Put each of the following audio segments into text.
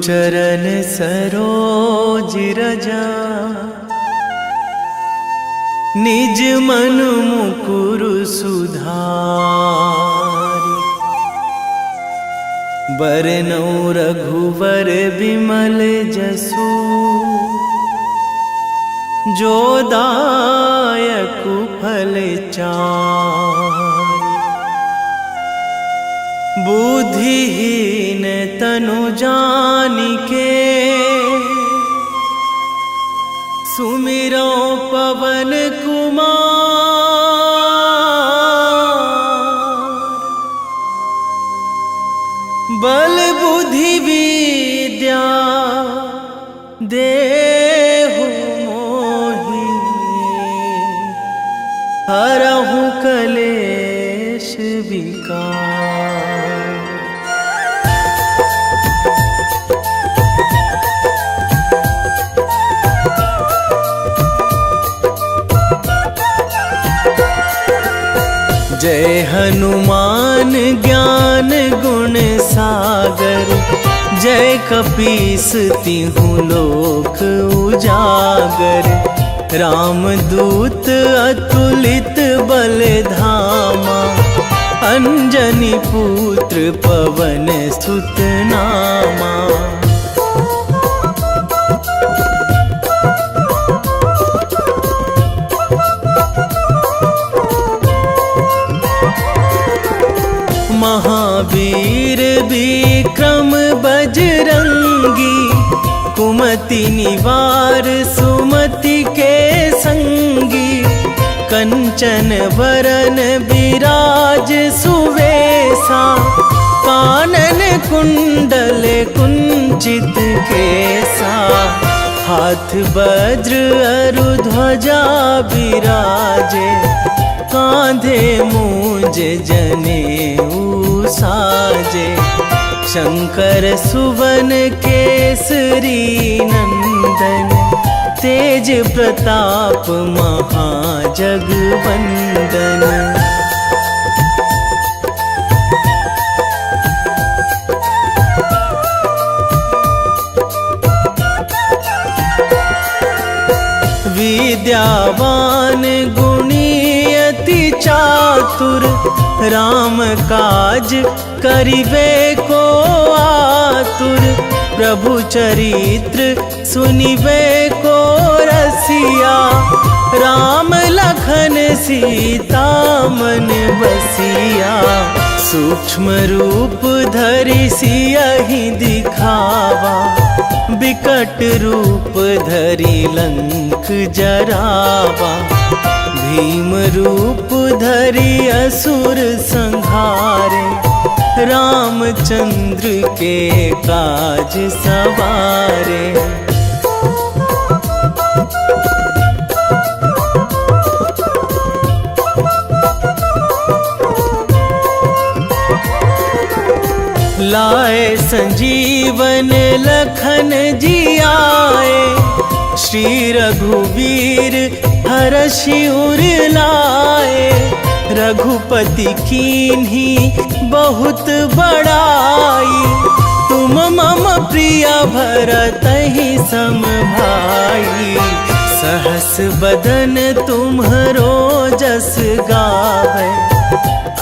चरण सरोज रजा, निज मन मुकुर सुधारि। बरनौ रघुवर बिमल जसु, जो दायक फल चारि। बुद्धिहीन तनु जानिके, सुमिरो पवन कुमार। बल बुद्धि विद्या देहु मोहि, हरहु कलेश विकार। जय हनुमान ज्ञान गुण सागर, जय कपीस तिहु लोक उजागर। रामदूत अतुलित बल धामा, अंजनी पुत्र पवन सुत नामा। महावीर विक्रम बजरंगी, कुमति निवार सुमति के संगी। कंचन वरन विराज सुवेशा, कानन कुंडल कुंचित केसा। हाथ वज्र अरु ध्वजा बिराजे, कांधे मूंज जनेऊ साजे। शंकर सुवन केसरी नंदन, तेज प्रताप महाजगवंदन। विद्यावान गुणी अति चातुर, राम काज करिबे को आतुर। प्रभु चरित्र सुनिबे को रसिया, राम लखन सीता मन बसिया। सूक्ष्म रूप धरि सियहि दिखावा, बिकट रूप धरि लंक जरावा। भीम रूप धरि असुर संहारे, रामचंद्र के काज सवारे। लाए संजीवन लखन जियाए, श्री रघुवीर हरषि उर लाए। रघुपति कीन्ही बहुत बड़ाई, तुम मम प्रिय भरतहि सम भाई। सहस बदन तुम्हरो जस गावै,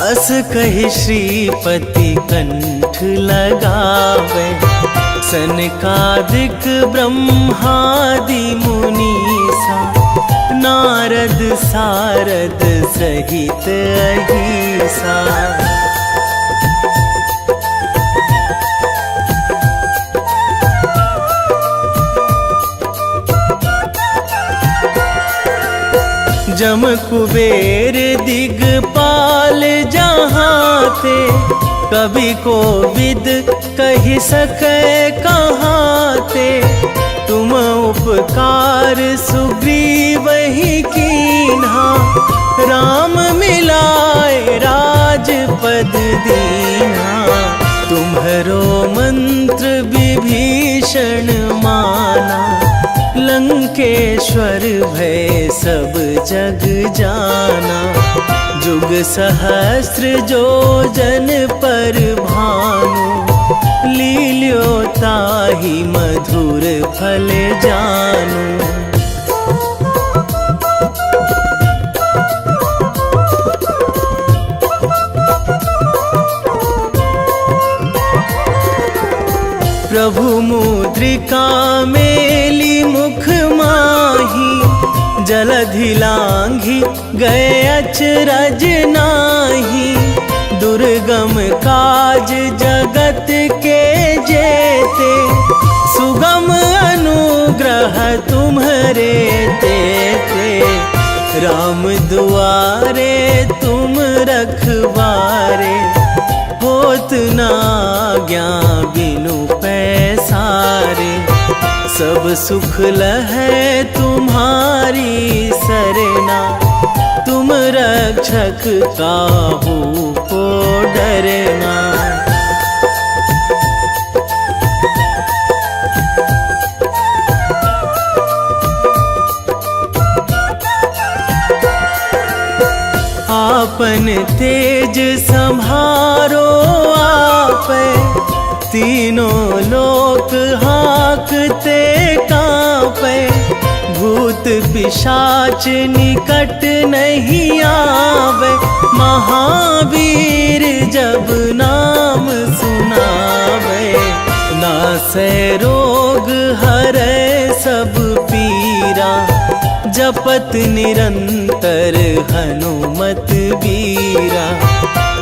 अस कहि श्रीपति कंठ लगावै। सनकादिक ब्रह्मादि मुनीसा, नारद सारद सहित अहिसा। जम कुबेर दिगपाल जहाँ थे, कवि कोविद कहि सकै कहाँ ते। तुम उपकार सुग्रीवहि कीन्हा, राम मिलाए राजपद दीन्हा। तुम्हरो मंत्र विभीषण माना, लंकेश्वर भय सब जग जाना। जुग सहस्र जो जन पर भानु, लील्यो ताहि मधुर फल जानू। प्रभु मुद्रिका मेली मुख माही, जलधि लांघी गए अचरज नाही। दुर्गम काज जगत के जेते, सुगम अनुग्रह तुम्हरे तेते। राम दुआरे तुम रखवारे, होत ना आज्ञा बिनु पैसारे। सब सुख लहै तुम्हारी सरना, तुम रक्षक काहू को डरना। आपन तेज संभारो आपै, तीनों लोक हाँकते कांपै। भूत पिशाच निकट नहीं आवे, महावीर जब नाम सुनावे। नासै रोग हरै सब पीरा, जपत निरंतर हनुमत बीरा।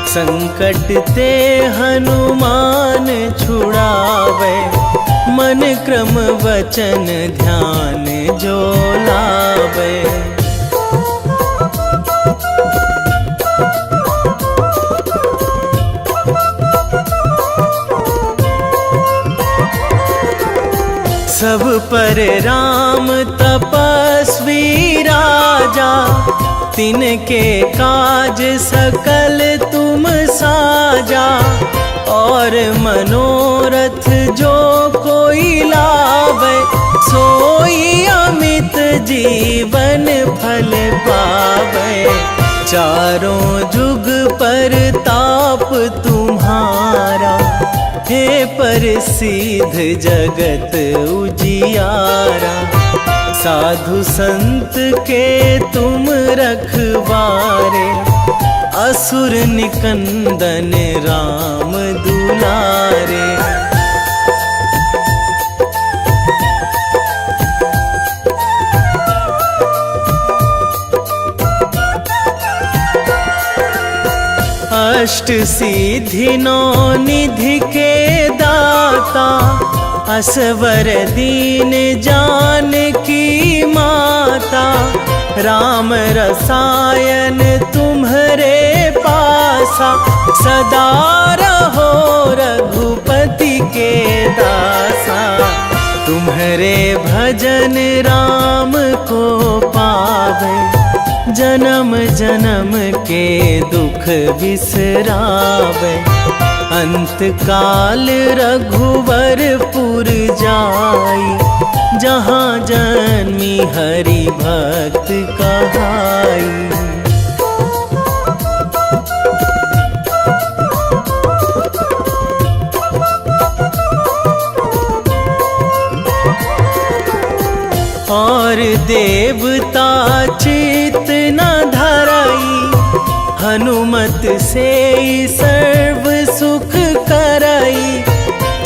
संकट ते हनुमान छुड़ावे, मन क्रम वचन ध्यान जो लावे। सब पर राम तपस्वी राजा, तिनके काज सकल तुम साजा। और मनोरथ जो कोई लावे, सोई अमित जीवन फल पावे। चारों जुग पर ताप तुम्हारा, हे प्रसिद्ध जगत उजियारा। साधु संत के तुम रखवारे, असुर निकंदन राम दुलारे। अष्ट सिद्धि नौ निधि के दाता, असवर दीन जानकी माता। राम रसायन तुम्हरे पासा, सदा रहो रघुपति के दासा। तुम्हरे भजन राम को पावे, जन्म जन्म के दुख बिसरावे। अंत काल रघुवरपुर जाई, जहाँ जन्मी हरि भक्त कहाई। और देवता चित न धराई, हनुमत से सर्व सुख कराई।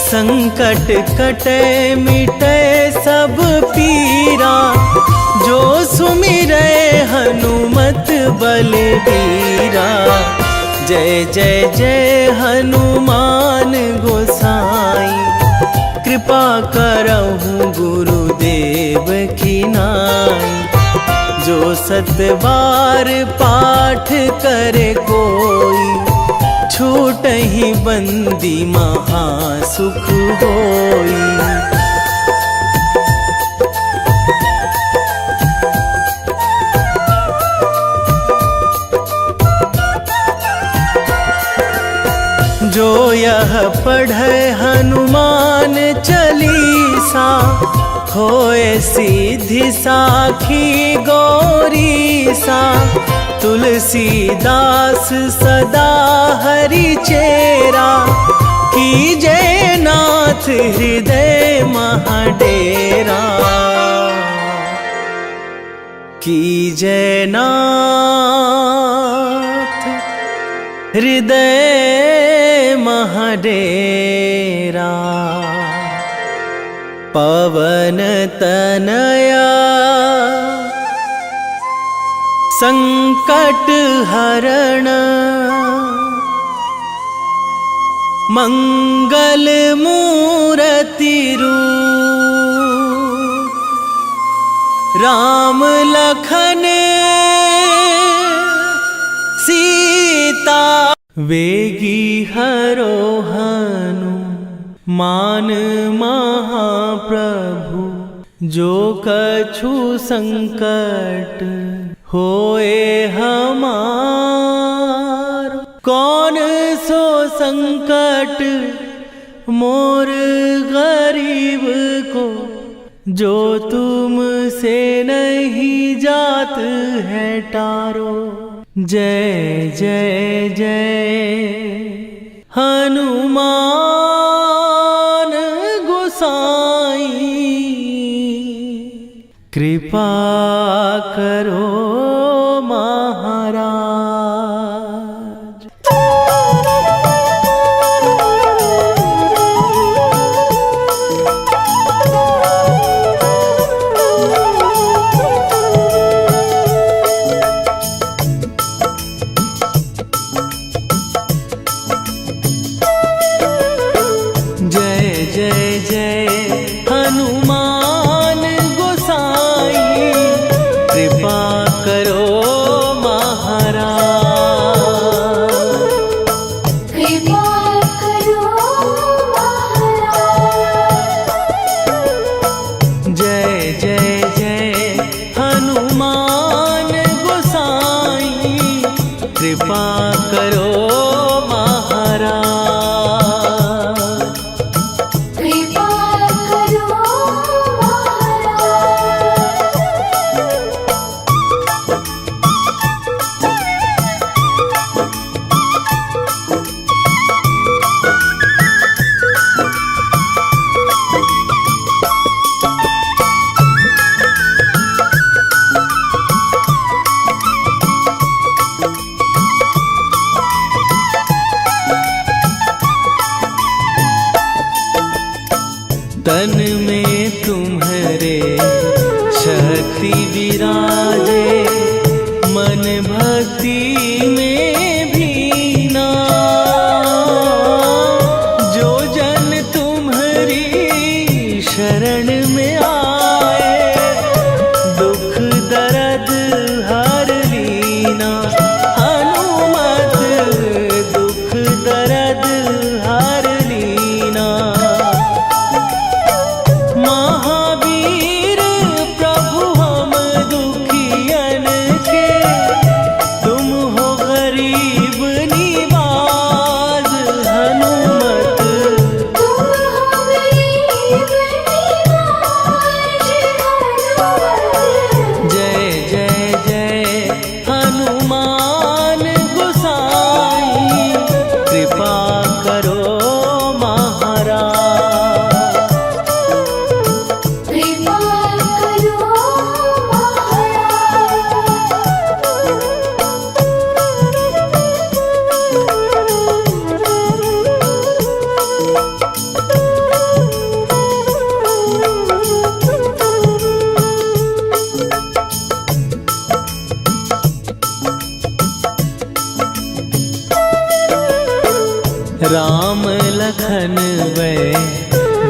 संकट कटे मिटे सब पीरा, जो सुमिरै हनुमत बलबीरा। जय जय जय हनुमान गोसाई, कृपा करहु गुरुदेव की नाई। जो सतबार पाठ करे कोई, छूटहि बंदी महासुख होई। जो यह पढ़े हनुमान चालीसा, होए सीधी साखी गौरीसा। तुलसीदास सदा हरि चेरा, कीजे नाथ हृदय महाडेरा, कीजे नाथ हृदय महाडेरा। पवन तनया संकट हरण, मंगल मूर्ति रूप, राम लखन सीता। वेगी हरोहनु मान महाप्रभु, जो कछु संकट होए हमार। कौन सो संकट मोर गरीब को, जो तुमसे नहीं जात है टारो। जय जय जय हनुमान गोसाई, कृपा करो महाराज। जय जय जय हनुमान गोसाई, कृपा करो महाराज। कृपा करो महाराज। जय जय जय हनुमान गोसाई, कृपा करो महाराज। कृपा करो तन में तुम्हारे शक्ति विराजे, मन भक्ति में भीना। जो जन तुम्हारी शरण में आए, दुख दर्द हर लीना। हनुमत दुख दर्द हर लीना। महावीर प्रभु हम दुखियन के, तुम हो गरीब निवाज। हनुमत तुम हो गरीब निवाज। जय जय जय हनुमान गोसाई, कृपा करो महाराज। कृपा करो राम लखन वै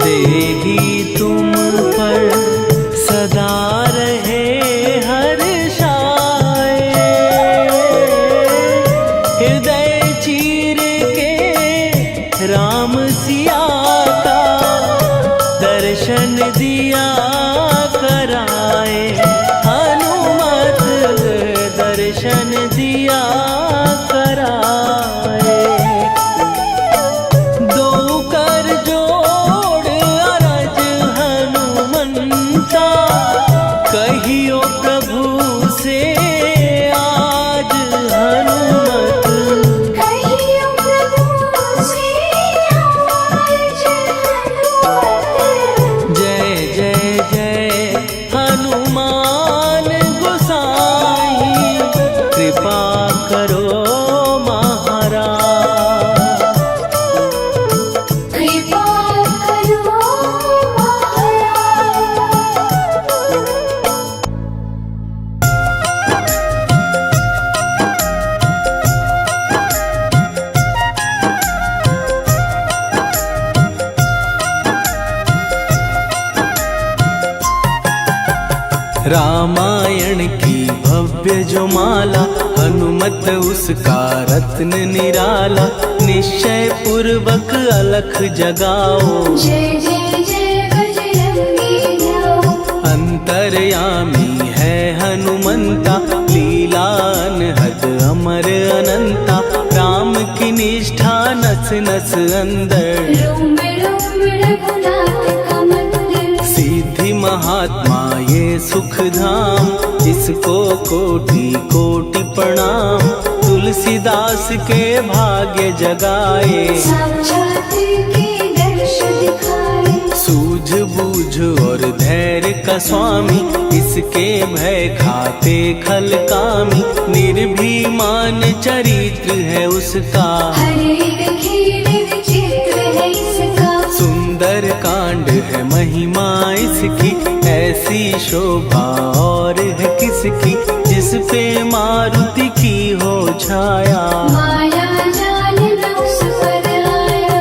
देही तुम पर, सदा रहे हर्षाए। हृदय चीर के राम सिया का, दर्शन दिया कराए। हनुमत दर्शन दिया कराए। दो कर जोड़ अरज हनुमंता, कहियो प्रभु से आज। हनुमत कहियो प्रभु से आज। रामायण की भव्य जो माला, हनुमत उसका रत्न निराला। निश्चय पूर्वक अलख जगाओ, जय जय जय बजरंगी जाओ। अंतर्यामी है हनुमंता, लीला अनहद अमर अनंता। राम की निष्ठा नस नस अंदर, रोम रोम रघुनाथ का मंदिर। सिद्धि महात्मा ये सुख धाम, जिसको कोटि कोटि प्रणाम। तुलसीदास के भाग्य जगाए, साक्षात के दर्श दिखाए। सूझबूझ और धैर्य का स्वामी, इसके भय खाते खल कामी। निर्भीमान चरित्र है उसका, हर एक खेल विचित्र है इसका। सुंदर कांड है महिमा इसकी। ऐसी शोभा और है किसकी, जिस पे मारुति की हो छाया। माया जाल न उस पर आया।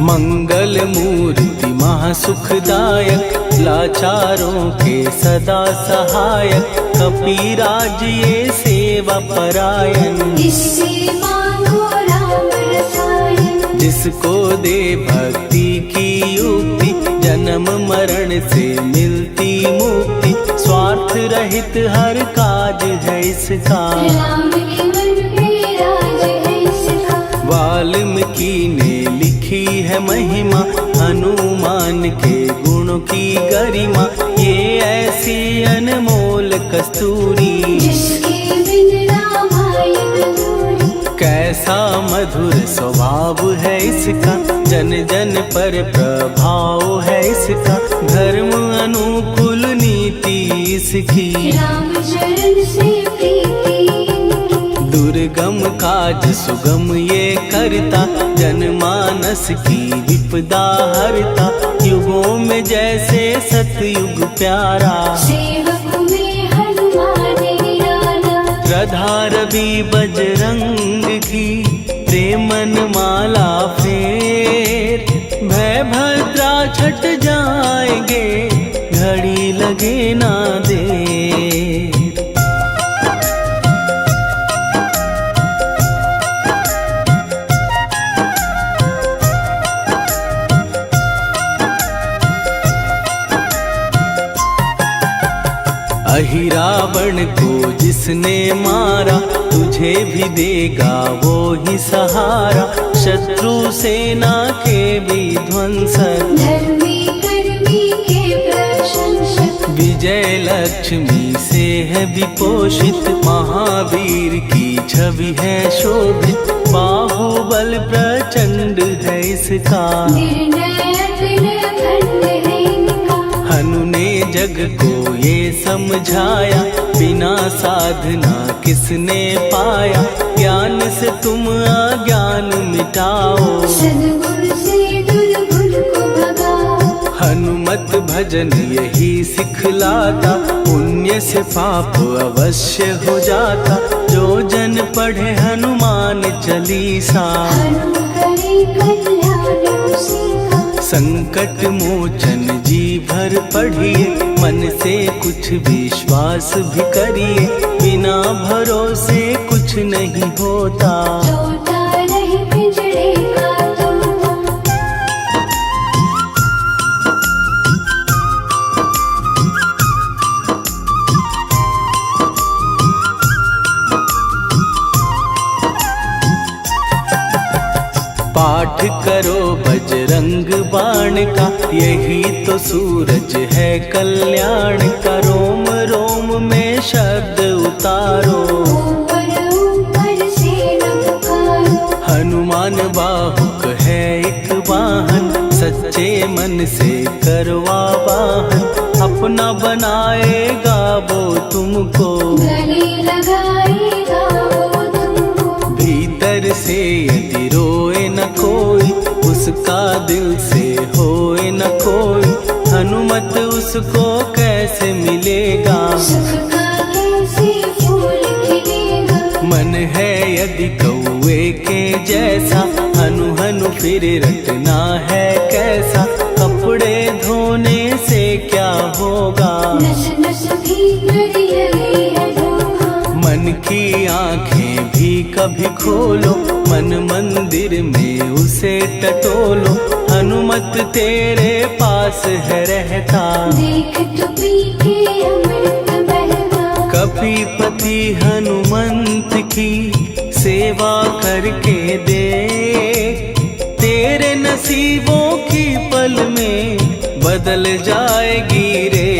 मंगल मूर्ति महासुखदायक, लाचारों के सदा सहायक। कपीराज ये सेवा परायण, इससे मांगो राम रसायन। जिसको दे भक्ति की युक्ति, जन्म मरण से मिलती मुक्ति। स्वार्थ रहित हर काज है इसका, राम के मन पे राज है इसका। वाल्मीकि ने लिखी है महिमा, हनुमान के गुणों की गरिमा। ये ऐसी अनमोल कस्तूरी, जिसके बिन रामायण अधूरी। कैसा मधुर स्वभाव है इसका, जन जन पर प्रभाव है इसका। धर्म अनुकूल नीति इसकी, राम चरण से प्रीति इनकी। दुर्गम काज सुगम ये करता, जनमानस की विपदा हरता। युगों में जैसे सतयुग प्यारा, सेवक में हनुमान निराला। राधा रवि बजरंग की, प्रेमन माला फेर। भय भद्रा छट जाएंगे, घड़ी लगे ना देर। अहिरावण को जिसने मारा, तुझे भी देगा वो ही सहारा। शत्रु सेना के विध्वंसक, धर्मी कर्मी के प्रशंसक। विजय लक्ष्मी से है विपोषित। महावीर की छवि है शोभित, बाहुबल प्रचंड है इसका। निर्णय अतुल अखंड है इनका। हनु ने जग को ये समझाया, बिना साधना किसने पाया। ज्ञान से तुम अज्ञान मिटाओ, सद्गुण से दुर्गुण को भगाओ। हनुमत भजन यही सिखलाता, पुण्य से पाप अवश्य हो जाता। जो जन पढ़े हनुमान चालीसा, हनु करे कल्याण उसी का। संकट मोचन जी भर पढ़िए, मन से कुछ विश्वास भी करिए। बिना भरोसे कुछ नहीं होता, तोता रहे पिंजड़े का तोता। पाठ करो बजरंग बाण का, यही तो सूरज है कल्याण का। रोम रोम में शब्द उतारो, ऊपर ऊपर से न पुकारो। हनुमान बाहुक है एक वाहन, सच्चे मन से करवा वाहन। अपना बनाएगा वो तुमको, गले लगाएगा वो तुमको। भीतर से यदि रोए न कोई, उसका दिल से होए न कोई। हनुमत उसको कैसे मिलेगा, सुख का कैसे जैसा, हनु हनु फिर रटना है कैसा, कपड़े धोने से क्या होगा, नस नस भीतर यही है धोखा। मन की आंखें भी कभी खोलो, मन मंदिर में उसे टटोलो, हनुमत तेरे पास है रहता, देख तो पी के अमृत बहता। कपीपति हनुमंत की सेवा करके दे, तेरे नसीबों की पल में बदल जाएगी रे।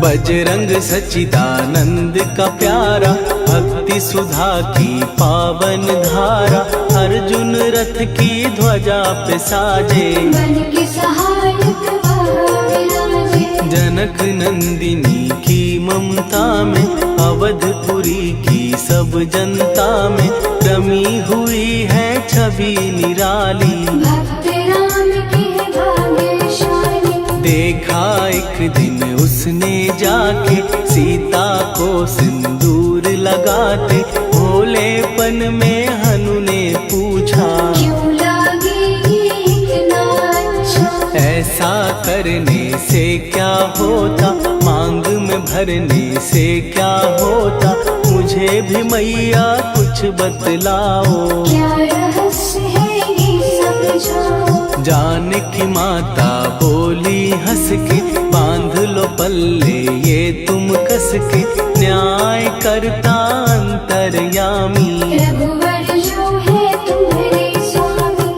बजरंग सच्चिदानंद का प्यारा, भक्ति सुधा की पावन धारा, अर्जुन रथ की ध्वजा पे साजे, मन के सहायक वहाँ विराजे। जनक नंदिनी की ममता में, अवधपुरी की सब जनता में, रमी हुई है छवि निराली, भक्त राम के भाग्यशाली। देखा एक दिन उसने जाके, सीता को सिंदूर लगाते, भोलेपन में हनु ने पूछा, क्यों लागेगी इतना अच्छा। ऐसा करने से क्या होता, मांग में भरने से क्या होता, मुझे भी मैया कुछ बतलाओ, क्या रहस्य है ये समझाओ। जानकी माता बोली हंस के, बांध लो पल्ले ये तुम कस के, न्याय करता अंतर्यामी, रघुवर जो है तुम्हारे स्वामी।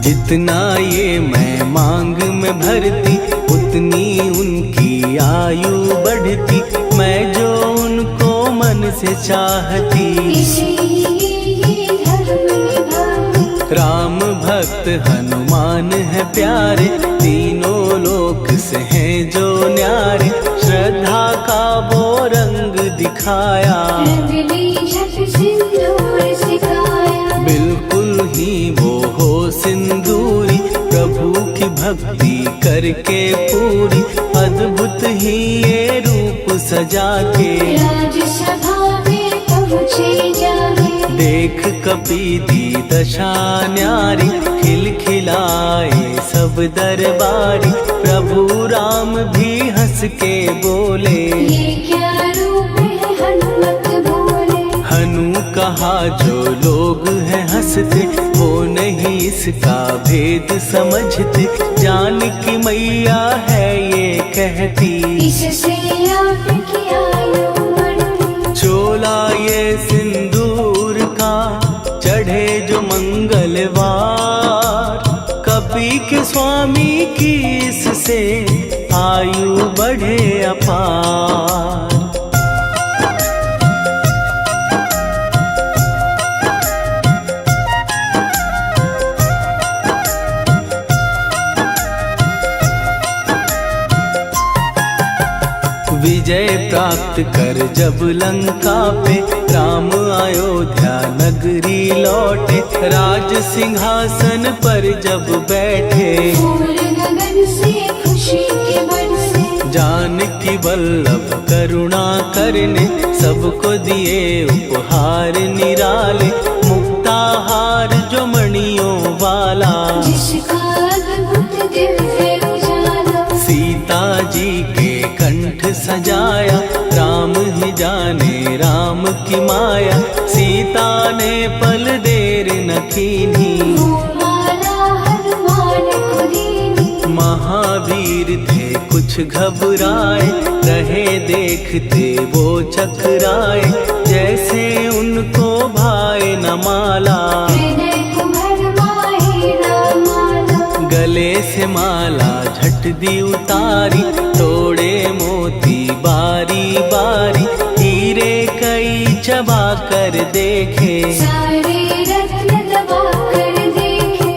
जितना ये मैं मांग में भरती, उतनी उनकी आयु बढ़ती, मैं जो उनको मन से चाहती, इसीलिए धर्म निभाती। राम भक्त हनुमान है प्यारे, तीनों लोक से हैं जो न्यारे, श्रद्धा का वो रंग दिखाया, रंगली झट सिंदूर सिखाया। बिल्कुल ही वो हो सिंदूरी, प्रभु की भक्ति करके पूरी, अद्भुत ही ये रूप सजा के, राजसभा में पहुँचे जाके। देख कपीदी दशा न्यारी, खिलखिलाए सब दरबारी, प्रभु राम भी हंस के बोले, ये क्या रूप है हनुमत बोले। हनु कहा जो लोग हैं हंसते, वो नहीं इसका भेद समझते, जानकी मैया है ये कहती, इससे आपकी आयु बढ़ती। चोला ये सिंदूर का चढ़े जो मंगलवार, कपी के स्वामी की इससे आयु बढ़े अपार। विजय प्राप्त कर जब लंका पे, राम अयोध्या नगरी लौटे, राज सिंहासन पर जब बैठे, फूल गगन से खुशी के बरसे। जानकी वल्लभ करुणा करने, सबको दिए उपहार निराले, मुक्ताहार जो मणियों वाला, जिसका अद्भुत दिव्य उजाला। सीता जी के कंठ सजाया, राम ही जाने राम की माया, सीता ने पल देर न कीन्ही, वो माला हनुमान को दीनी। महावीर थे कुछ घबराए, रहे देखते वो चकराए, जैसे उनको भाए न माला, हृदय को भरमाए रामाला। गले से माला झट दी उतारी, तोड़े मोती बारी बारी, हीरे कई चबा कर देखे, सारे रत्न दबा कर देखे।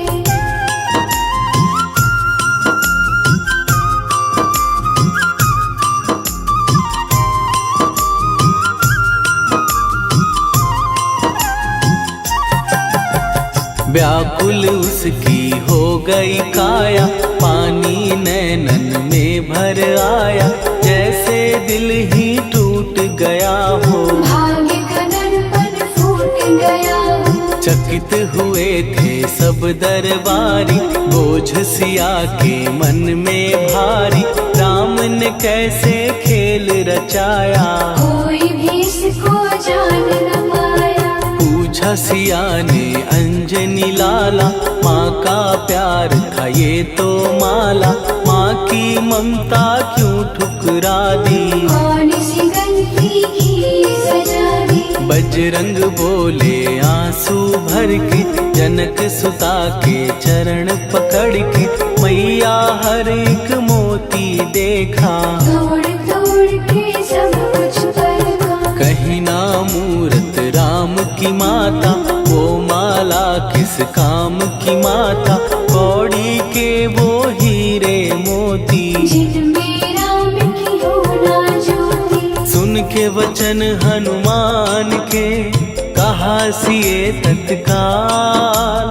व्याकुल उसकी हो गई काया, पानी नैनन में भर आया, जैसे दिल ही टूट गया हो। भाग्य का दर्पण फूट गया हो। चकित हुए थे सब दरबारी, बोझ सिया के मन में भारी, राम ने कैसे खेल रचाया, कोई भी इसको जान न पाया। पूछा सिया ने अंजनी लाला, माँ का प्यार था ये तो माला, माँ की ममता क्यों ठुकरा दी, कौन सी गलती की सजा दी। बजरंग बोले आंसू भर के, जनक सुता के चरण पकड़ के, मैया हर एक मोती देखा, तोड़ तोड़ के सब कुछ परखा। कहीं ना मूरत राम की माता, वो माला किस काम की माता, कौड़ी के वो हीरे मोती, जिनमें राम की हो ना ज्योति। सुन के वचन हनुमान के, कहा सिए तत्काल,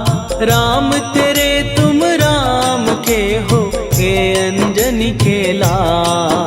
राम तेरे तुम राम के हो, हे अंजनी के लाल।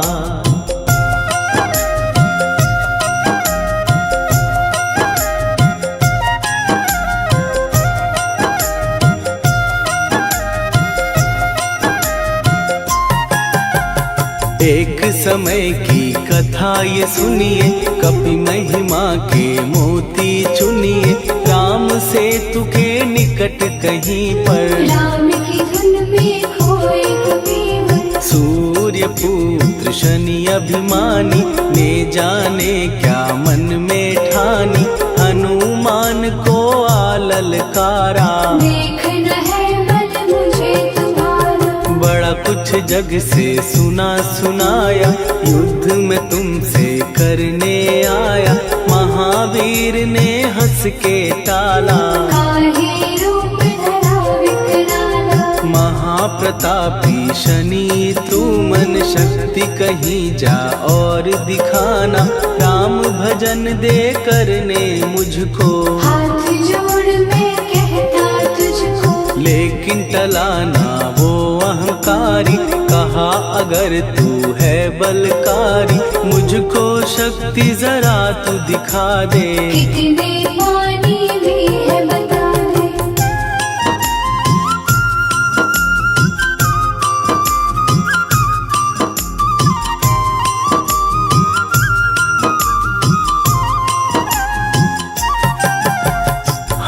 एक समय की कथा ये सुनिए, कपि महिमा के मोती चुनिए, राम सेतु के निकट कहीं पर, राम की धुन में खोए कबीर। सूर्य पुत्र शनि अभिमानी, ने जाने क्या मन में ठानी, हनुमान को आललकारा, देखना है बल मुझे तुम्हारा। बड़ा कुछ जग से सुना सुनाया, युद्ध में तुमसे करने आया, महावीर ने हंस के टाला, काहे रूप धरा विकराला। महाप्रतापी शनि तू मन शक्ति कहीं जा और दिखाना, राम भजन दे करने मुझको, हाथ जोड़ मैं कहता तुझको। लेकिन टलाना वो अहंकारी, कहा अगर तू है बलकारी, मुझको शक्ति जरा तू दिखा दे, कितने पानी भी है बता दे।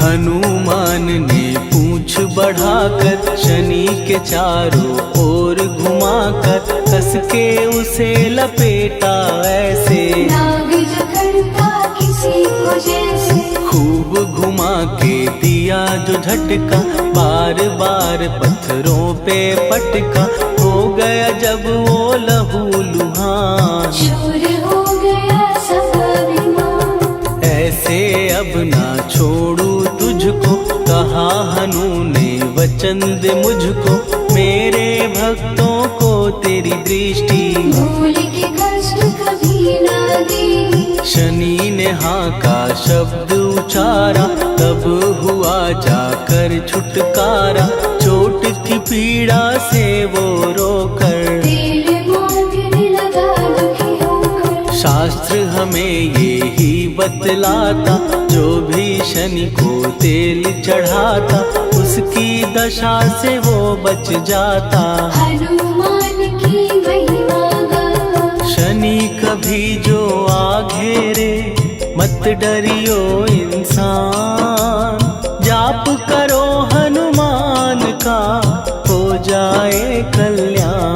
हनुमान ने पूंछ बढ़ाकर, शनि के चारों ओर घुमाकर, कस के उसे लपेटा ऐसे, नाग जो करता किसी को जैसे। खूब घुमा के दिया जो झटका, बार बार पत्थरों पे पटका, हो गया जब वो लहू लुहान, शूर हो गया सब अभिमान। ऐसे अब ना छोड़ू तुझको, कहा हनु ने वचन दे मुझको, मेरे भक्तों को तेरी दृष्टि, भूल के कष्ट कभी ना दी। शनि ने हाँ का शब्द उचारा, तब हुआ जाकर छुटकारा, चोट की पीड़ा से वो रोकर, तेल मांगने लगा दुखी होकर। शास्त्र हमें ये ही बतलाता, जो भी शनि को तेल चढ़ाता, उसकी दशा से वो बच जाता। हनुमान की महिमा गाता। शनि कभी जो आ घेरे, मत डरियो इंसान, जाप करो हनुमान का, हो जाए कल्याण।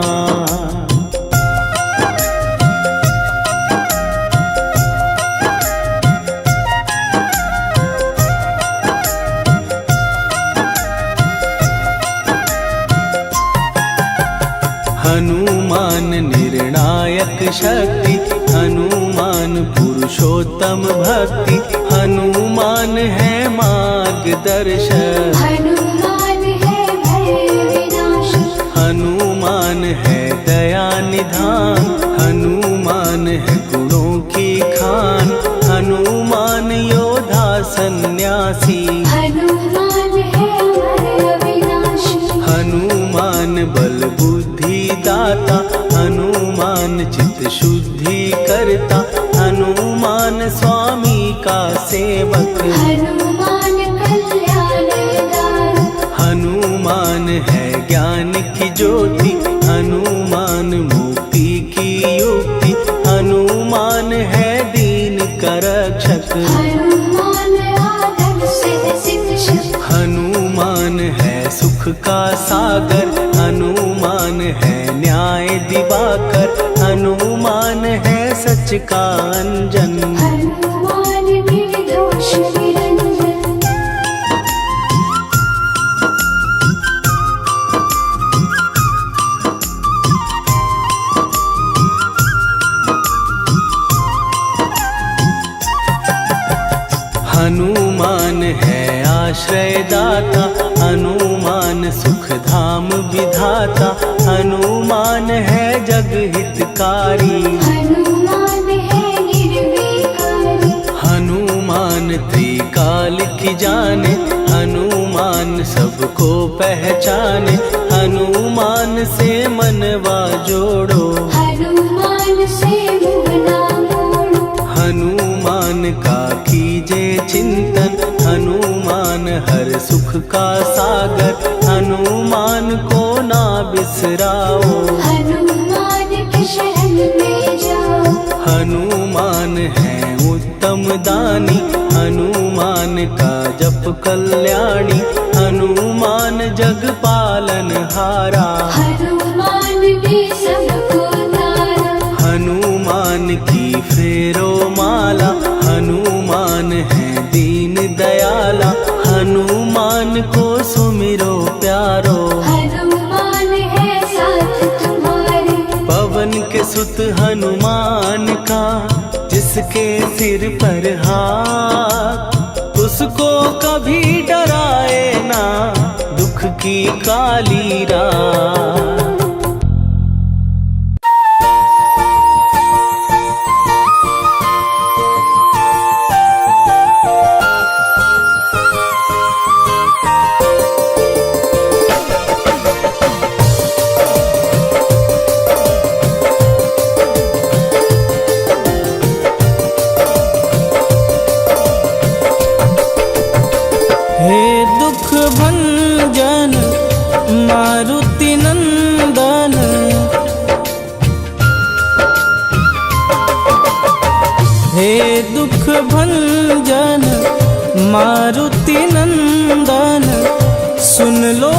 हनुमान निर्णायक शक्ति, हनुमान पुरुषोत्तम भक्ति, हनुमान है मार्गदर्शक, हनुमान है भय विनाशक। हनुमान है दया निधान, हनुमान है गुणों की खान, हनुमान योद्धा सन्यासी, हनुमान है स्वामी का सेवक। हनुमान कल्याण दान, हनुमान है ज्ञान की ज्योति, हनुमान मुक्ति की युक्ति, हनुमान है दीन का रक्षक। हनुमान आदर से शिक्षक, हनुमान है सुख का सागर, हनुमान है न्याय दिवाकर, हनुमान है सच का अंजन। हनुमान निर्दोष निरंजन, हनुमान है आश्रय दाता, हनुमान सुख धाम विधाता, हनुमान है जग हितकारी। हनुमान है निर्विकारी, हनुमान त्रिकाल की जाने, हनुमान सबको पहचाने, हनुमान से मनवा जोड़ो। हनुमान से मुँह ना मोड़ो, हनुमान का कीजे चिंतन, हनुमान हर सुख का सागर, हनुमान को ना बिसराओ। हनुमान के शरण में जाओ। हनुमान है उत्तम दानी, हनुमान का जप कल्याणी, हनुमान जग पालन हारा। हनुमान ने सबको तारा, हनुमान की फेरो माला, हनुमान है दीन दयाला, हनुमान को सुमिरो प्यारो। हनुमान है साथ तुम्हारे, पवन के सुत हनुमान का, जिसके सिर पर हाथ, उसको कभी डराए ना दुख की काली रात। हे दुख भंजन मारुति नंदन, हे दुख भंजन मारुति नंदन, सुन लो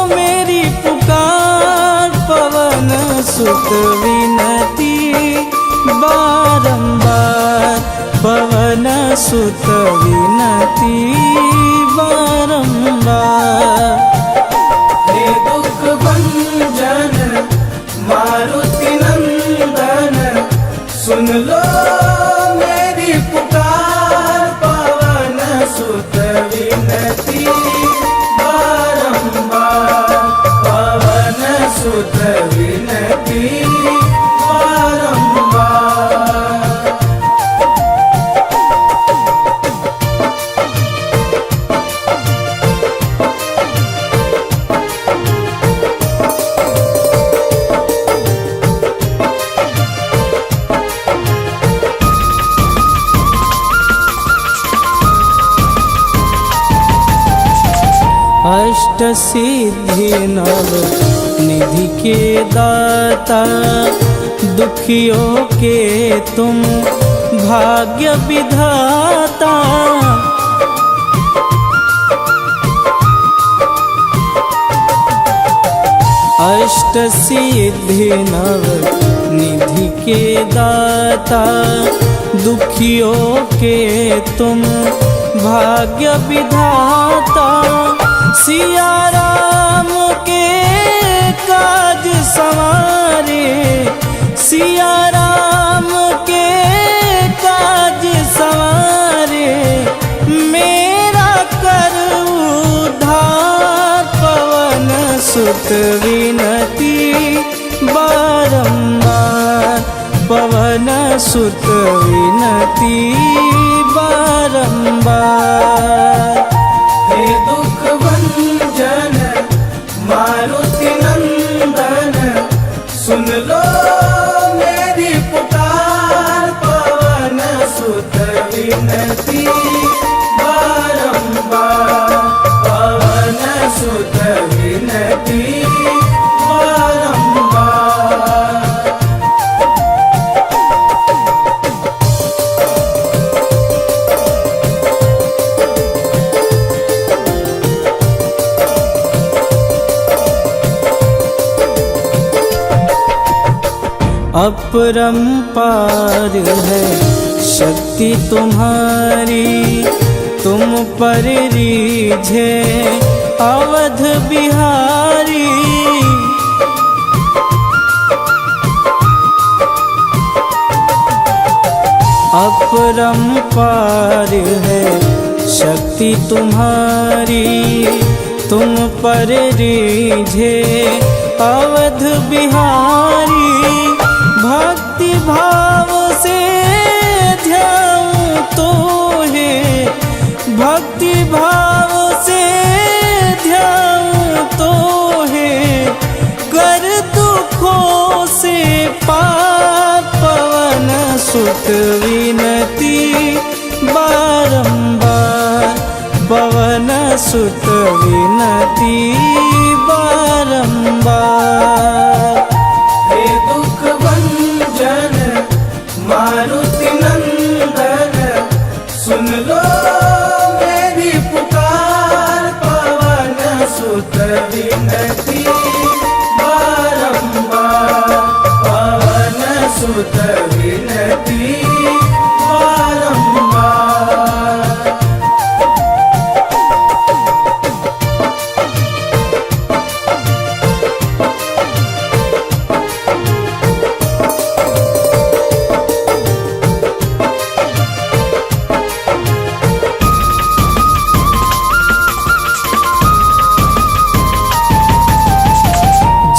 मेरी पुकार, पवन सुत विनती बारंबार, पवन सुत विनती बारंबार। हे दुख भंजन मारुति नंदन, सुन लो मेरी पुकार, पवन सुत विनती बारंबार, पवन सुत विनती बारंबार। अष्ट सिद्धि नव निधि के दाता, दुखियों के तुम भाग्य विधाता। अष्ट सिद्धि नव निधि के दाता, दुखियों के तुम भाग्य विधाता। सिया राम के काज सवारे, सिया राम के काज सवारे, मेरा कर उद्धार, पवन सुत विनती बारंबार, पवन सुत विनती बारंबार। हे दुख भंजन मारुति नंदन, सुन लो मेरी पुकार, पवन सुत विनती बारंबार, पवन सुत विनती बारंबार। अपरंपार है शक्ति तुम्हारी, तुम पर रीझे अवध बिहारी। अपरंपार है शक्ति तुम्हारी, तुम पर रीझे अवध बिहारी। भक्ति भाव से ध्याऊं तो है, भक्ति भाव से ध्याऊं तो है, कर दुखों से पार पवन सुत विनती बारंबार, पवन सुत विनती बारंबार। हे दुख भंजन मारुति नंदन, सुन लो मेरी पुकार, पवन सुत विनती बारंबार, पवन सुत विनती बारंबार।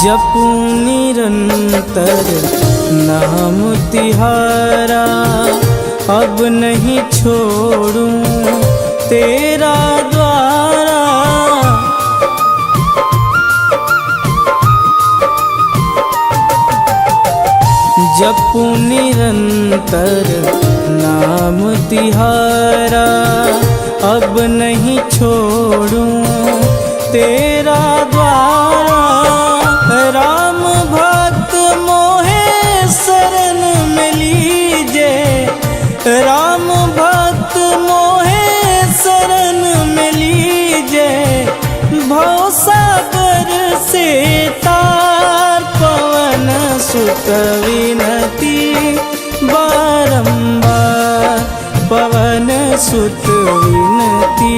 जपूं निरंतर नाम तिहारा, अब नहीं छोड़ूं तेरा द्वारा। जपूं निरंतर नाम तिहारा, अब नहीं छोड़ूं तेरा द्वारा। राम भक्त मोहे शरण में लीजे, राम भक्त मोहे शरण में लीजे। भवसागर से तार पवन सुत विनती बारंबार, पवन सुत विनती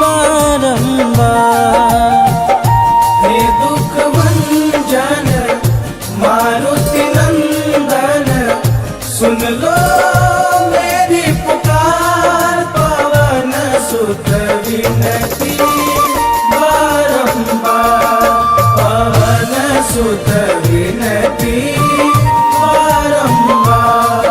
बारंबार। हे दुख भंजन मारुति नंदन, सुन लो मेरी पुकार, पवन सुत विनती बारंबार, पवन सुत विनती बारंबार।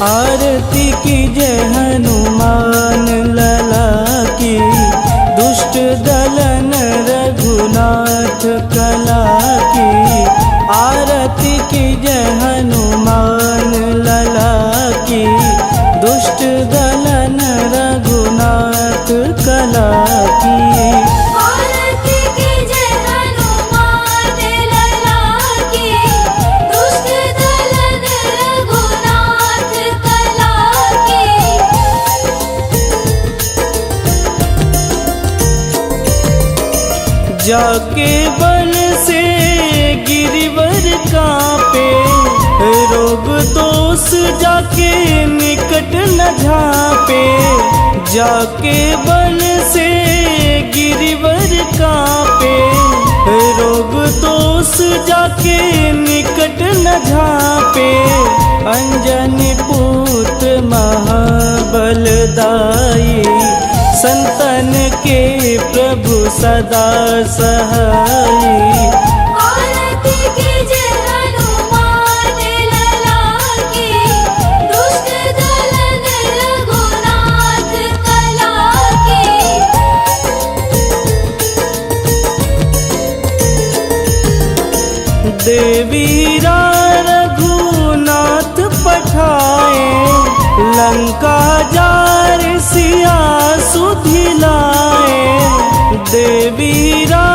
आरती की जय हनुमान लला की, दुष्ट दलन रघुनाथ कला की। आरती की जय हनुमान लला की, दुष्ट दलन रघुनाथ कला की। आरती की जय हनुमान लला की, दुष्ट दलन रघुनाथ कला की। जाके बल से गिरिवर कांपे, रोग दोष जाके निकट न झांपे। जाके बल से गिरिवर कांपे, रोग दोष जाके निकट न झांपे। अंजनी पुत्र महाबलदाई, संतन के प्रभु सदा सहाई। आरती की जय हनुमान लला की, दुष्ट दलन रघुनाथ कला की। देवीरा रघुनाथ पठाए, लंका जार सिया सुधिलाए। देवीरा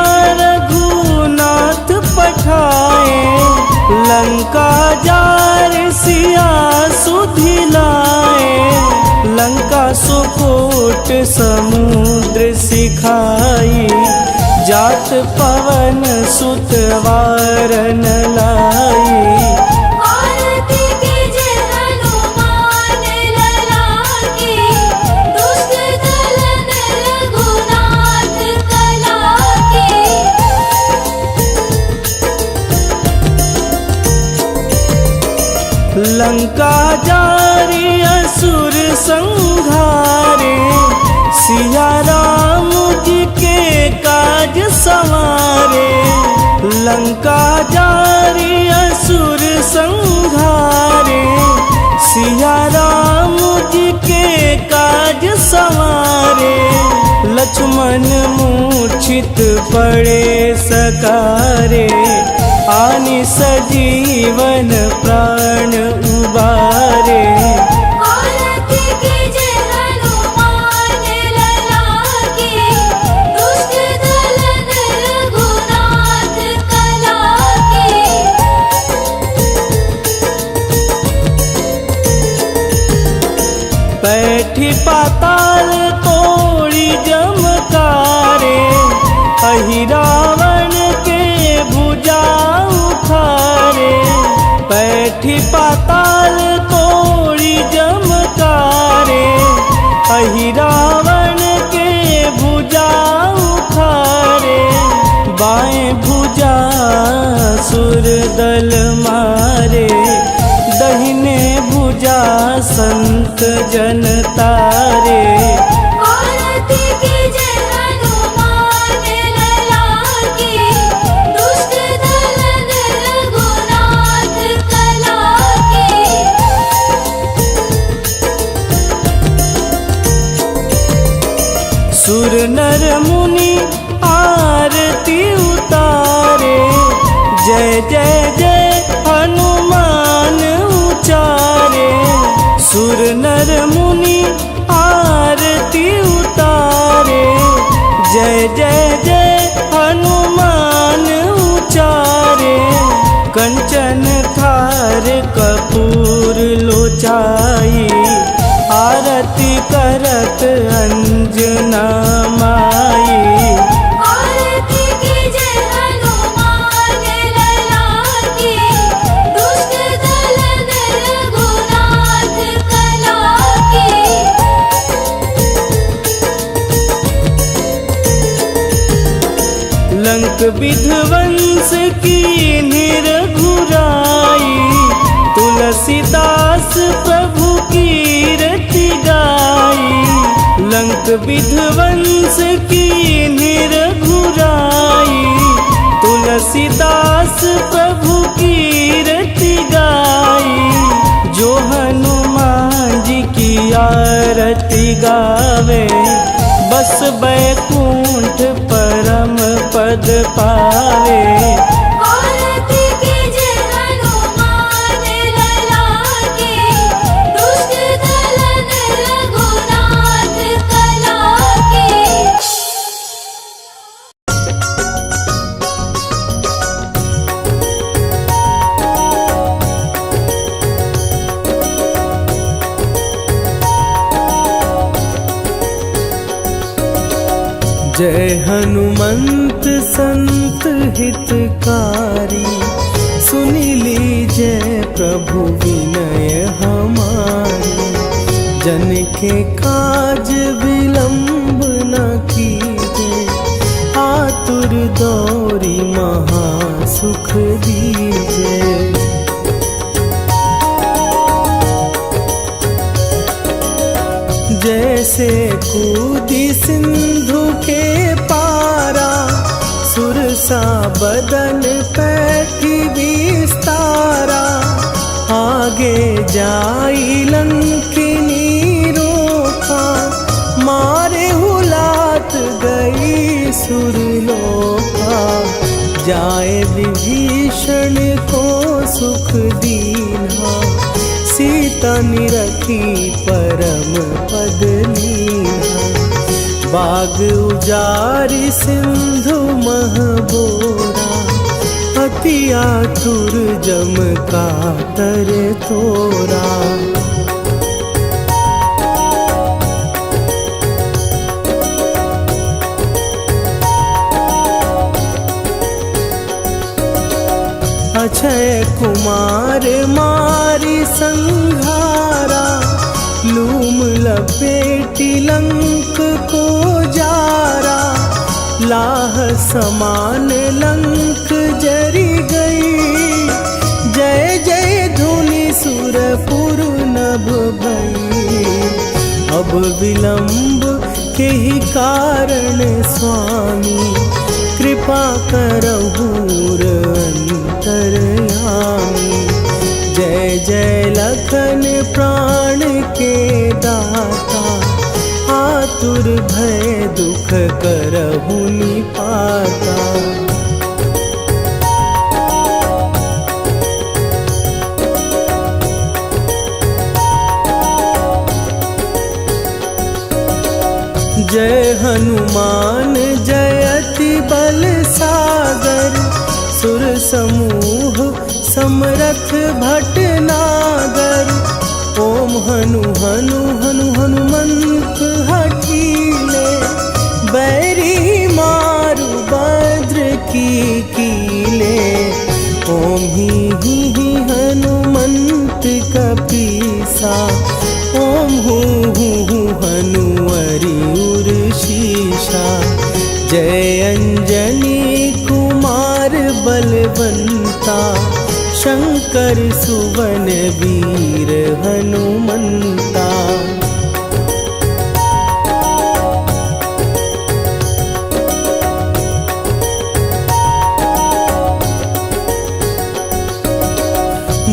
रघुनाथ पठाए, लंका जार सिया सुधिलाए। लंका सुकोट समुद्र सिखाई, जात पवन सुत वारन लाई। आरती कीजे हनुमान लला की, दुष्ट दलन रघुनाथ कला की। लंका जारी असुर संहारे, सिया राम जी के काज संवारे। लंका जारी असुर संहारे, सिया राम जी के काज संवारे। लक्ष्मण मूर्छित पड़े सकारे, आनि सजीवन प्राण उबारे। आरती कीजे हनुमान लला की, दुष्ट दलन रघुनाथ कला की। बैठी पाताल तोड़ी जमकारे, अहि रावण के भुजा उखारे। बैठी पाताल तोड़ी जमकारे, अहि रावण के भुजा उखारे। बाएं भुजा सुर दल मारे, दहिने भुजा संत जन तारे। आरती कीजे हनुमान लला की, दुष्ट दलन रघुनाथ कला की। सुर नर मुनि आरती उतारे, जय जय जय हनुमान उचारे। सुर नर मुनि आरती उतारे, जय जय जय हनुमान उचारे। कंचन थार कपूर लोचाई, आरती करत अंजना माई। आरती कीजे हनुमान लला की, दुष्ट दलन रघुनाथ कला की। लंक विध्वंस की निरघुराई, तुलसीदास प्रभु कीरति गाई। लंक विध्वंस की निरघुराई, तुलसीदास प्रभु कीरति गाई। जो हनुमान जी की आरती गावे, बस बैकुंठ परम पद पावे। आरती कीजे हनुमान लला की, दुष्ट दलन रघुनाथ कला की। जय हनुमंत संत हितकारी, सुनि लीजय प्रभु विनय हमारी। जन के काज विलंब न कीजे, आतुर दौरी महासुख दीजे। जैसे कूदी सिंधु के पारा, सुरसा बदन पैठी विस्तारा। आगे जाई लंकिनी रोका, मारे हुलात गई सुरलोका। जाए विभीषण को सुख दीना, सीता निरखी परम पद लीना। बाग उजारि सिंधु मह बोरा, अति आतुर जम कातर तोरा। अक्षय कुमार मारी संघारा, लूम लपेटी लंक को जारा। लाह समान लंक जरी गई, जय जय धुनि सुरपुर नभ भई। अब विलंब के ही कारण स्वामी, कृपा करहु अंतरयामी। जय जय लखन प्राण के दाता, आतुर भय दुख करहु निपाता। जय हनुमान जयति बल सागर, सुर समूह समरथ भटनागर। ओम हनु हनु हनु हनुमंत हठीले, बैरी मारु भद्र की कीले। ओम ही हनुमंत कपीसा, ओम हूँ हनुमरि उर शीशा। जय अंजनी कुमार बलवंता, शंकर सुवन वीर हनुमंता।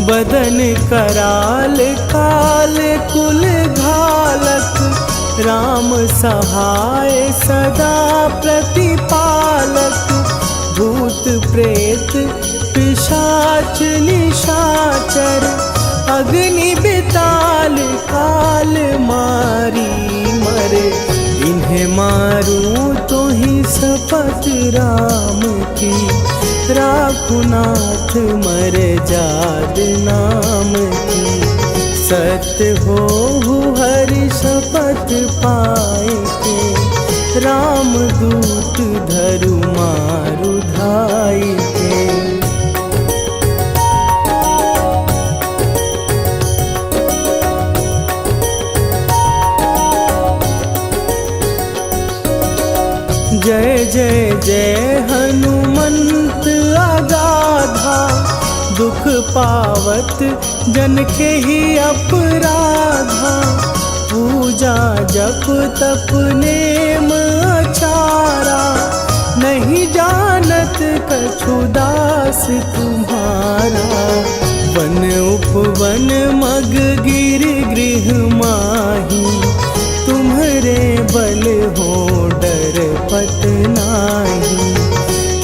बदन कराल काल कुल घालक, राम सहाय सदा प्रतिपालक। भूत प्रेत पिशाच निशाचर, अग्नि बिताल काल मारी मरे। इन्हें मारूं तो ही शपथ राम की, राखुनाथ मर जाद नाम की। सत्य हो हरि शपथ पाए के, राम दूत धरु मारु धाई के। जय जय जय हनुमंत अगाधा, दुख पावत जन के ही अपराधा। पूजा जप तप नेम अचारा, नहीं जानत कछु दास तुम्हारा। वन उपवन मग गिर गृह माही, तुम्हरे बल हो डर पत नाही।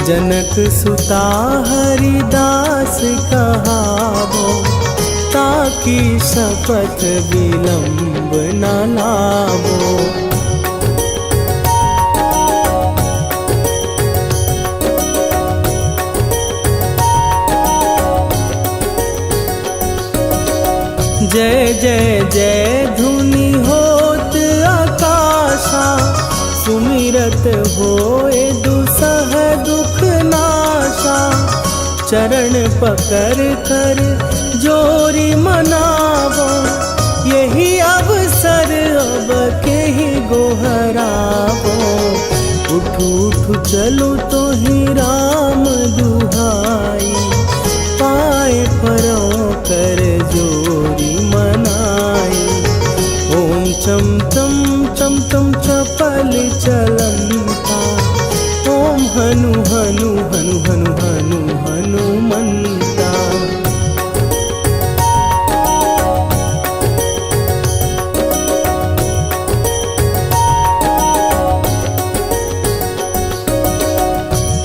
जनक सुता हरिदास कहावो, ताकि शपथ विलंब न लावो। जय जय जय धुनि होत आकाशा, सुमिरत होए दुसह दुख नाशा। चरण पकड़ कर जोरी मनावो, यही अवसर अब के ही गोहरावो। उठ उठ चलो तो ही राम दुहाई, पाए परों कर जोरी मनाई। ओम चम चम चम चम चपल चलंता, ओम हनु हनु हनु हनु हनु हनुमंता।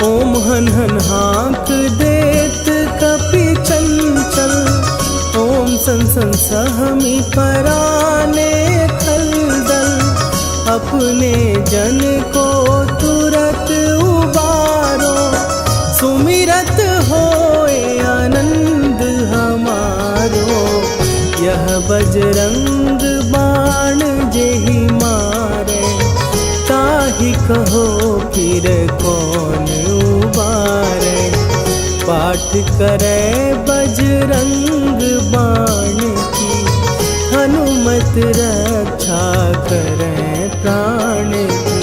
ओम हन हन हाँक देत कपि चंचल, ओम सन सन सहमी पराने खलदल, अपने जन को तुरत उबारो, सुमिरत होए आनंद हमारो। यह बजरंग बाण जेहि मारे, ताहि कहो फिर कौन उबारे। पाठ करे बजरंग बाण की, हनुमत रक्षा करे प्राण की।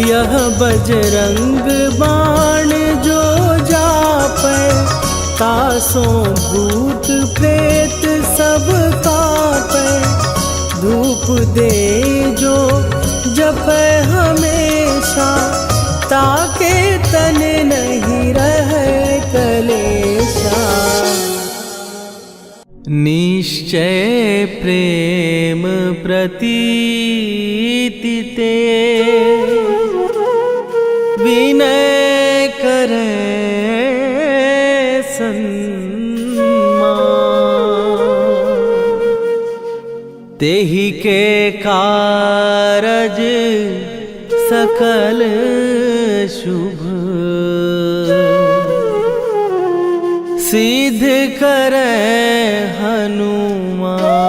यह बजरंग बाण जो जापै, तासों भूत प्रेत सब कापै। धूप दे जो जपै हमेशा, ताके तन नहीं रहे कलेशा। निश्चय प्रेम प्रतीति ते, विनय करे सन्मान। तेहि के कारज सकल शुभ, सिद्ध करे हनुमान।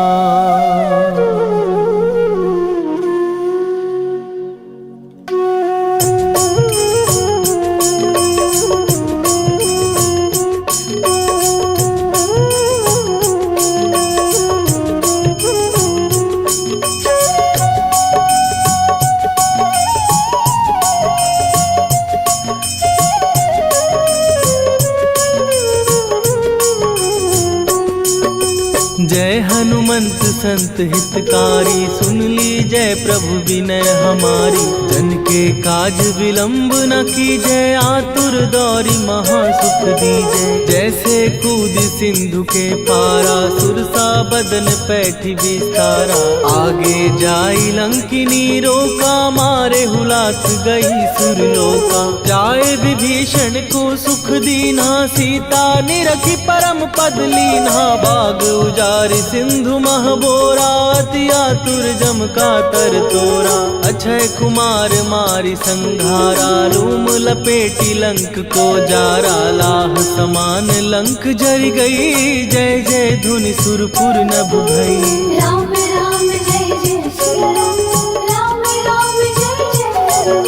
जय हनुमंत संत हितकारी, सुन ली जय प्रभु विनय हमारी। जन के काज विलंब न कीजय, आतुर दौरी महासुख दीजय। जैसे कूद सिंधु के पारा, सुरसा बदन पैठी विस्तारा। आगे जाई लंकिनी रोका, मारे हुलास गई सुरलोका। जाए विभीषण को सुख दीना, सीता निरखी परम पद लीना। बाग उजारि सिंधु महबोरा, अति आतुर जम का तर तोरा। अक्षय कुमार मारि संघारा, रूम लपेटी लंक को जारा। लाह समान लंक जरि गई, जय जय धुनि सुरपुर नभ भई। राम राम जय जय श्री राम, राम राम जय जय राम।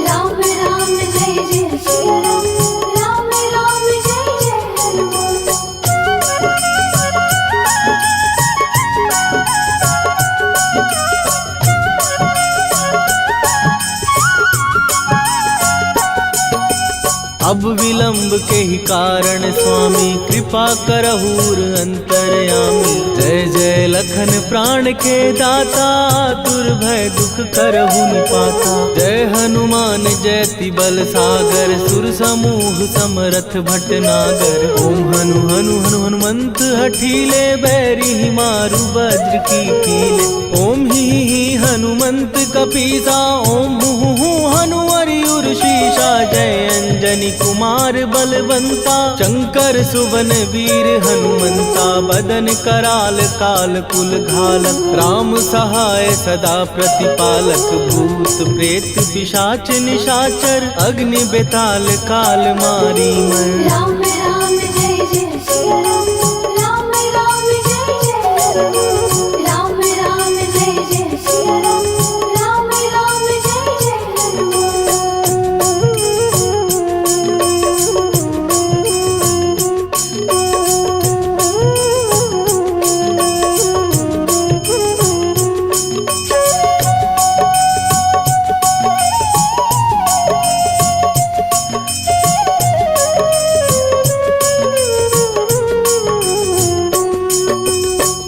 राम राम जय जय श्री राम, राम राम जय जय राम। अब विलंब के ही कारण स्वामी, कृपा करहूर अंतरयामी। जय जय लखन प्राण के दाता, दुर्भय दुख करहु निपाता। जय हनुमान जयति बल सागर, सुर समूह समरथ भटनागर। ओम हनु हनु हनु हनुमंत हठीले, बैरी मारु वज्र की कीले। ओम ही हनुमंत कपीसा, ओम हु हनुमरि उर्शीषा। जय अंजनी कुमार बलवंता, शंकर सुवन वीर हनुमंता। बदन कराल काल कुल घालक, राम सहाय सदा प्रतिपालक। भूत प्रेत पिशाच निशाचर, अग्नि बेताल काल मारी मैं। राम राम जय जय श्री राम, राम राम जय जय राम। राम राम जय जय श्री राम, राम राम जय जय राम।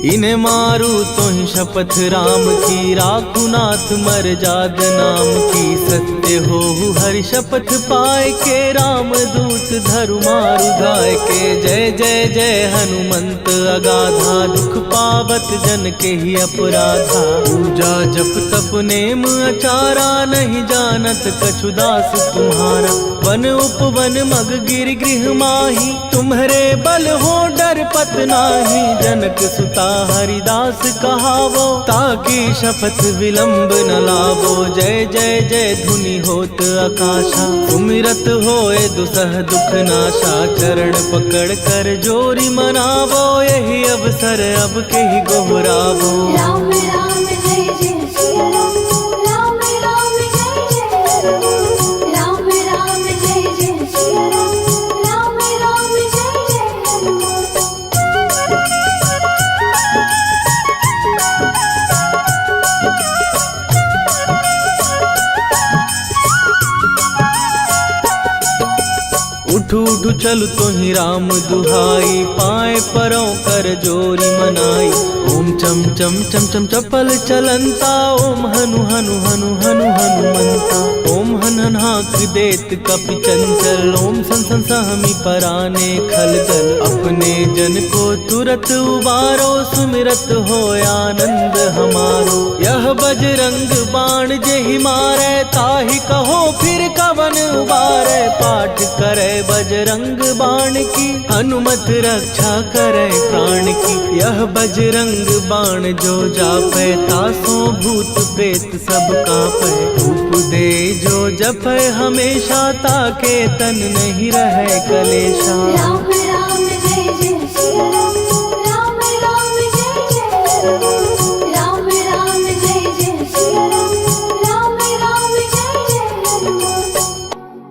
इन्हें मारू तो ही शपथ राम की, राखू नाथ मर जाद नाम की। सत्य हो हरि शपथ पाए के, राम दूत धरु मारु धाय के। जय जय जय हनुमंत अगाधा, दुख पावत जन के ही अपराधा। पूजा जप तप नेम अचारा, नहीं जानत कछु दास तुम्हारा। वन उपवन मग गिर गृह माही, तुम्हारे बल हो डर पत नाही। जनक सुता हरिदास कहावो, ताकि शपथ विलंब न लावो। जय जय जय धुनि होत आकाशा, सुमिरत होए दुसह दुख नाशा। चरण पकड़ कर जोरी मनावो, यही अवसर अब के ही गोहरावो। राम राम जय जय सिया राम, राम राम जय जय हनुमान। राम राम जय जय सिया राम, राम राम जय जय हनुमान। उठू उठू चल तो ही राम दुहाई, पाए परों कर जोरी मनाई। ओम चम चम चम चम चपल चलंता, ओम हनु हनु हनु हनु हनुमंता। ओम हन हन हाक देत कपि चंचल, ओम सन सन सहमी पराने खलदल। अपने जन को तुरत उबारो, सुमिरत हो आनंद हमारो। यह बजरंग बाण जेहि मारे, ताहि कहो फिर कवन उबारे। पाठ करे बजरंग बाण की, हनुमत रक्षा करे प्राण की। यह बजरंग बाण जो जापै, तासो भूत प्रेत सब कापै। धूप दे जो जपै हमेशा, ताके तन नहीं रहे कलेशा। राम राम